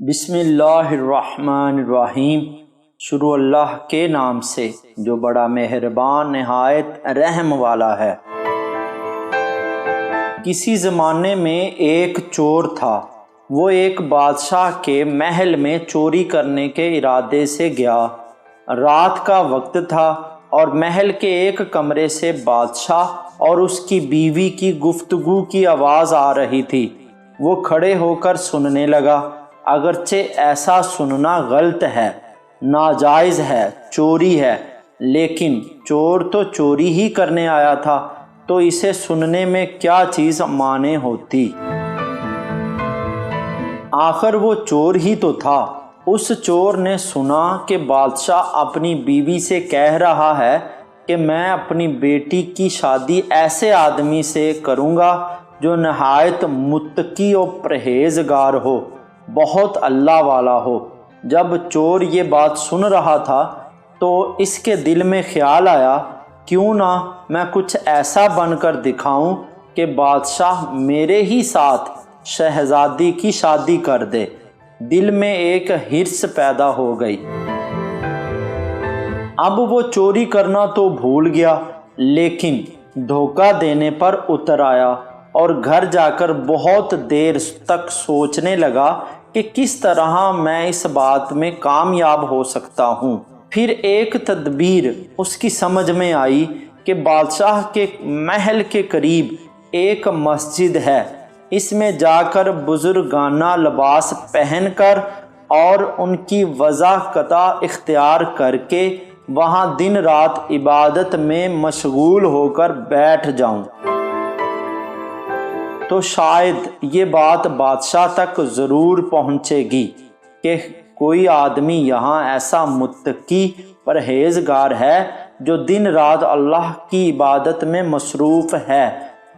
بسم اللہ الرحمن الرحیم۔ شروع اللہ کے نام سے جو بڑا مہربان نہایت رحم والا ہے۔ کسی زمانے میں ایک چور تھا۔ وہ ایک بادشاہ کے محل میں چوری کرنے کے ارادے سے گیا۔ رات کا وقت تھا اور محل کے ایک کمرے سے بادشاہ اور اس کی بیوی کی گفتگو کی آواز آ رہی تھی۔ وہ کھڑے ہو کر سننے لگا۔ اگرچہ ایسا سننا غلط ہے، ناجائز ہے، چوری ہے، لیکن چور تو چوری ہی کرنے آیا تھا، تو اسے سننے میں کیا چیز مانے ہوتی؟ آخر وہ چور ہی تو تھا۔ اس چور نے سنا کہ بادشاہ اپنی بیوی سے کہہ رہا ہے کہ میں اپنی بیٹی کی شادی ایسے آدمی سے کروں گا جو نہایت متقی و پرہیزگار ہو، بہت اللہ والا ہو۔ جب چور یہ بات سن رہا تھا تو اس کے دل میں خیال آیا، کیوں نہ میں کچھ ایسا بن کر دکھاؤں کہ بادشاہ میرے ہی ساتھ شہزادی کی شادی کر دے۔ دل میں ایک حرص پیدا ہو گئی۔ اب وہ چوری کرنا تو بھول گیا، لیکن دھوکہ دینے پر اتر آیا اور گھر جا کر بہت دیر تک سوچنے لگا کہ کس طرح میں اس بات میں کامیاب ہو سکتا ہوں۔ پھر ایک تدبیر اس کی سمجھ میں آئی کہ بادشاہ کے محل کے قریب ایک مسجد ہے، اس میں جا کر بزرگانہ لباس پہن کر اور ان کی وضاحت اختیار کر کے وہاں دن رات عبادت میں مشغول ہو کر بیٹھ جاؤں تو شاید یہ بات بادشاہ تک ضرور پہنچے گی کہ کوئی آدمی یہاں ایسا متقی پرہیزگار ہے جو دن رات اللہ کی عبادت میں مصروف ہے،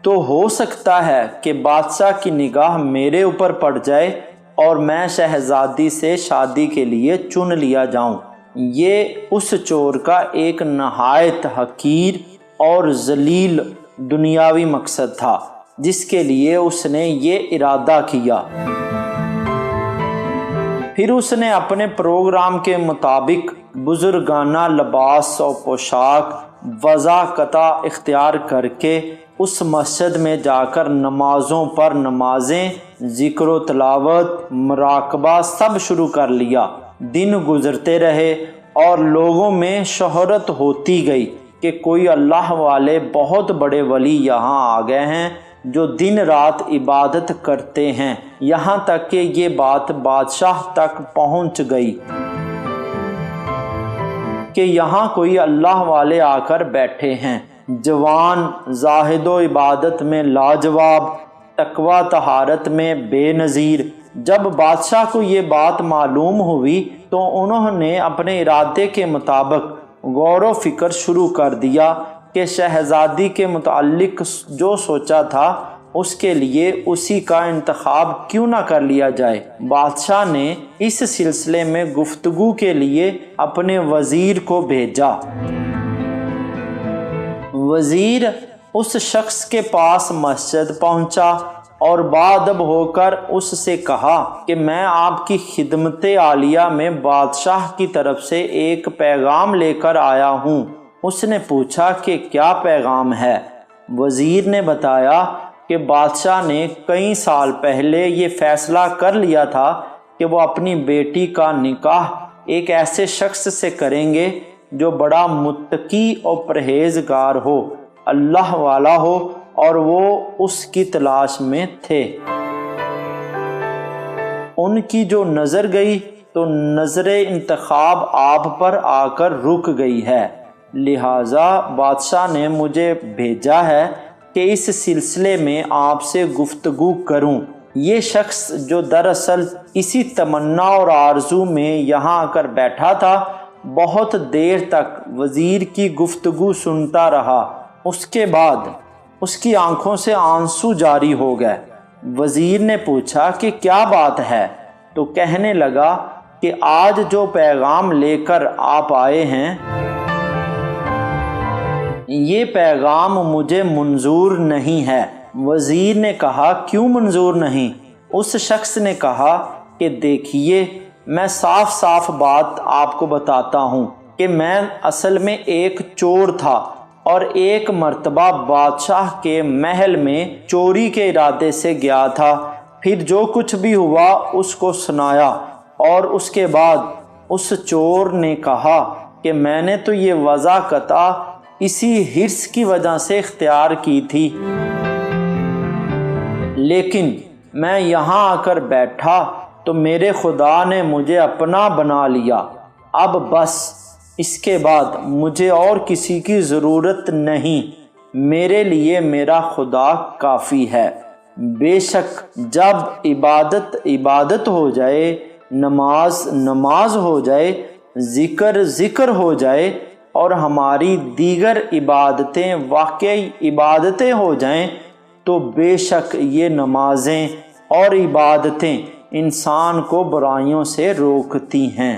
تو ہو سکتا ہے کہ بادشاہ کی نگاہ میرے اوپر پڑ جائے اور میں شہزادی سے شادی کے لیے چن لیا جاؤں۔ یہ اس چور کا ایک نہایت حقیر اور ذلیل دنیاوی مقصد تھا جس کے لیے اس نے یہ ارادہ کیا۔ پھر اس نے اپنے پروگرام کے مطابق بزرگانہ لباس و پوشاک وضاحت اختیار کر کے اس مسجد میں جا کر نمازوں پر نمازیں، ذکر و تلاوت، مراقبہ سب شروع کر لیا۔ دن گزرتے رہے اور لوگوں میں شہرت ہوتی گئی کہ کوئی اللہ والے بہت بڑے ولی یہاں آ گئے ہیں جو دن رات عبادت کرتے ہیں، یہاں تک کہ یہ بات بادشاہ تک پہنچ گئی کہ یہاں کوئی اللہ والے آ کر بیٹھے ہیں، جوان، زاہد و عبادت میں لاجواب، تقویٰ طہارت میں بے نظیر۔ جب بادشاہ کو یہ بات معلوم ہوئی تو انہوں نے اپنے ارادے کے مطابق غور و فکر شروع کر دیا کہ شہزادی کے متعلق جو سوچا تھا اس کے لیے اسی کا انتخاب کیوں نہ کر لیا جائے۔ بادشاہ نے اس سلسلے میں گفتگو کے لیے اپنے وزیر کو بھیجا۔ وزیر اس شخص کے پاس مسجد پہنچا اور باادب ہو کر اس سے کہا کہ میں آپ کی خدمت عالیہ میں بادشاہ کی طرف سے ایک پیغام لے کر آیا ہوں۔ اس نے پوچھا کہ کیا پیغام ہے؟ وزیر نے بتایا کہ بادشاہ نے کئی سال پہلے یہ فیصلہ کر لیا تھا کہ وہ اپنی بیٹی کا نکاح ایک ایسے شخص سے کریں گے جو بڑا متقی اور پرہیزگار ہو، اللہ والا ہو، اور وہ اس کی تلاش میں تھے۔ ان کی جو نظر گئی تو نظر انتخاب آپ پر آ کر رک گئی ہے، لہٰذا بادشاہ نے مجھے بھیجا ہے کہ اس سلسلے میں آپ سے گفتگو کروں۔ یہ شخص جو دراصل اسی تمنا اور آرزو میں یہاں آ کر بیٹھا تھا، بہت دیر تک وزیر کی گفتگو سنتا رہا۔ اس کے بعد اس کی آنکھوں سے آنسو جاری ہو گئے۔ وزیر نے پوچھا کہ کیا بات ہے؟ تو کہنے لگا کہ آج جو پیغام لے کر آپ آئے ہیں یہ پیغام مجھے منظور نہیں ہے۔ وزیر نے کہا کیوں منظور نہیں؟ اس شخص نے کہا کہ دیکھیے میں صاف صاف بات آپ کو بتاتا ہوں کہ میں اصل میں ایک چور تھا اور ایک مرتبہ بادشاہ کے محل میں چوری کے ارادے سے گیا تھا۔ پھر جو کچھ بھی ہوا اس کو سنایا، اور اس کے بعد اس چور نے کہا کہ میں نے تو یہ وضع قطع اسی حرص کی وجہ سے اختیار کی تھی، لیکن میں یہاں آ کر بیٹھا تو میرے خدا نے مجھے اپنا بنا لیا۔ اب بس اس کے بعد مجھے اور کسی کی ضرورت نہیں، میرے لیے میرا خدا کافی ہے۔ بے شک جب عبادت عبادت ہو جائے، نماز نماز ہو جائے، ذکر ذکر ہو جائے، اور ہماری دیگر عبادتیں واقعی عبادتیں ہو جائیں، تو بے شک یہ نمازیں اور عبادتیں انسان کو برائیوں سے روکتی ہیں۔